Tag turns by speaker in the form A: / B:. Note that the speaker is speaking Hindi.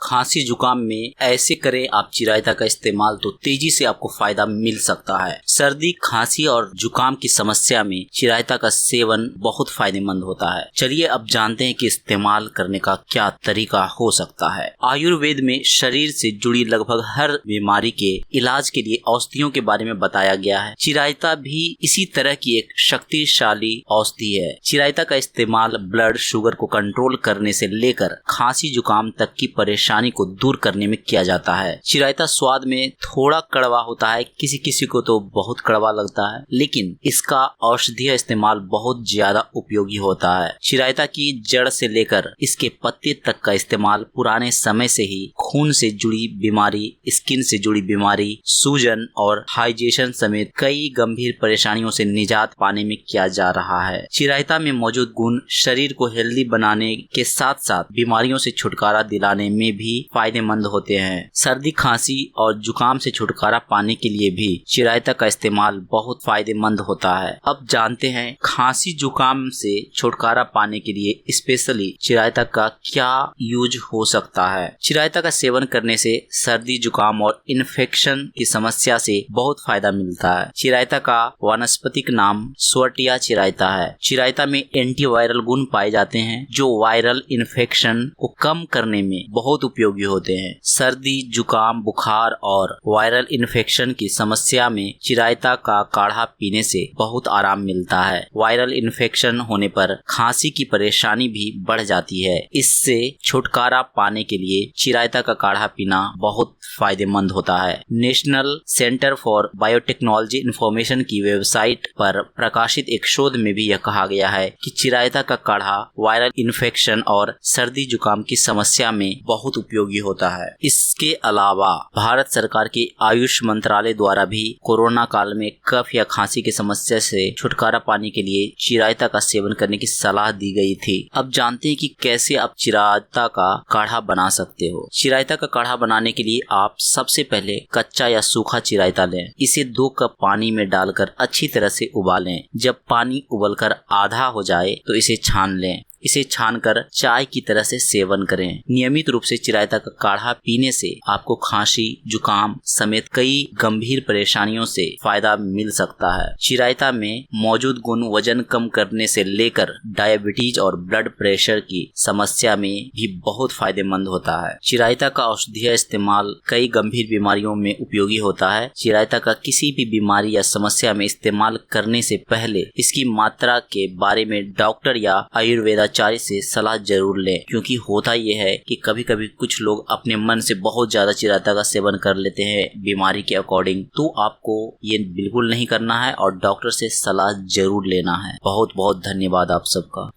A: खांसी जुकाम में ऐसे करें आप चिरायता का इस्तेमाल तो तेजी से आपको फायदा मिल सकता है। सर्दी, खांसी और जुकाम की समस्या में चिरायता का सेवन बहुत फायदेमंद होता है। चलिए अब जानते हैं कि इस्तेमाल करने का क्या तरीका हो सकता है। आयुर्वेद में शरीर से जुड़ी लगभग हर बीमारी के इलाज के लिए औषधियों के बारे में बताया गया है। चिरायता भी इसी तरह की एक शक्तिशाली औषधि है। चिरायता का इस्तेमाल ब्लड शुगर को कंट्रोल करने से लेकर खांसी जुकाम तक की परेशानी को दूर करने में किया जाता है। चिरायता स्वाद में थोड़ा कड़वा होता है, किसी किसी को तो बहुत कड़वा लगता है, लेकिन इसका औषधीय इस्तेमाल बहुत ज्यादा उपयोगी होता है। चिरायता की जड़ से लेकर इसके पत्ते तक का इस्तेमाल पुराने समय से ही खून से जुड़ी बीमारी, स्किन से जुड़ी बीमारी, सूजन और हाइजेशन समेत कई गंभीर परेशानियों से निजात पाने में किया जा रहा है। चिरायता में मौजूद गुण शरीर को हेल्दी बनाने के साथ साथ बीमारियों से छुटकारा दिलाने में भी फायदेमंद होते हैं। सर्दी, खांसी और जुकाम से छुटकारा पाने के लिए भी चिरायता का इस्तेमाल बहुत फायदेमंद होता है। अब जानते हैं खांसी जुकाम से छुटकारा पाने के लिए स्पेशली चिरायता का क्या यूज हो सकता है। चिरायता का सेवन करने से सर्दी, जुकाम और इन्फेक्शन की समस्या से बहुत फायदा मिलता है। चिरायता का वानस्पतिक नाम स्वटिया चिरायता है। चिरायता में एंटीवायरल गुण पाए जाते हैं जो वायरल इन्फेक्शन को कम करने में बहुत उपयोगी होते हैं। सर्दी, जुकाम, बुखार और वायरल इन्फेक्शन की समस्या में चिरायता का काढ़ा पीने से बहुत आराम मिलता है। वायरल इन्फेक्शन होने पर खांसी की परेशानी भी बढ़ जाती है। इससे छुटकारा पाने के लिए चिरायता का काढ़ा पीना बहुत फायदेमंद होता है। National centre for biotechnology information की वेबसाइट पर प्रकाशित एक शोध में भी यह कहा गया है कि चिरायता का काढ़ा वायरल इन्फेक्शन और सर्दी जुकाम की समस्या में बहुत उपयोगी होता है। इसके अलावा भारत सरकार के आयुष मंत्रालय द्वारा भी कोरोना काल में कफ या खांसी की समस्या से छुटकारा पाने के लिए चिरायता का सेवन करने की सलाह दी गई थी। अब जानते हैं कि कैसे आप चिरायता का काढ़ा बना सकते हो। चिरायता का काढ़ा बनाने के लिए आप सबसे पहले कच्चा या सूखा चिरायता लें। इसे 2 कप पानी में डालकर अच्छी तरह से उबालें। जब पानी उबलकर आधा हो जाए तो इसे छान लें। इसे छानकर चाय की तरह से सेवन करें। नियमित रूप से चिरायता का काढ़ा पीने से आपको खांसी, जुकाम समेत कई गंभीर परेशानियों से फायदा मिल सकता है। चिरायता में मौजूद गुण वजन कम करने से लेकर डायबिटीज और ब्लड प्रेशर की समस्या में भी बहुत फायदेमंद होता है। चिरायता का औषधीय इस्तेमाल कई गंभीर बीमारियों में उपयोगी होता है। चिरायता का किसी भी बीमारी या समस्या में इस्तेमाल करने से पहले इसकी मात्रा के बारे में डॉक्टर या आयुर्वेदाचार्य से सलाह जरूर लें, क्योंकि होता यह है कि कभी कभी कुछ लोग अपने मन से बहुत ज्यादा चिरायता का सेवन कर लेते हैं बीमारी के अकॉर्डिंग। तो आपको ये बिल्कुल नहीं करना है और डॉक्टर से सलाह जरूर लेना है। बहुत बहुत धन्यवाद आप सबका।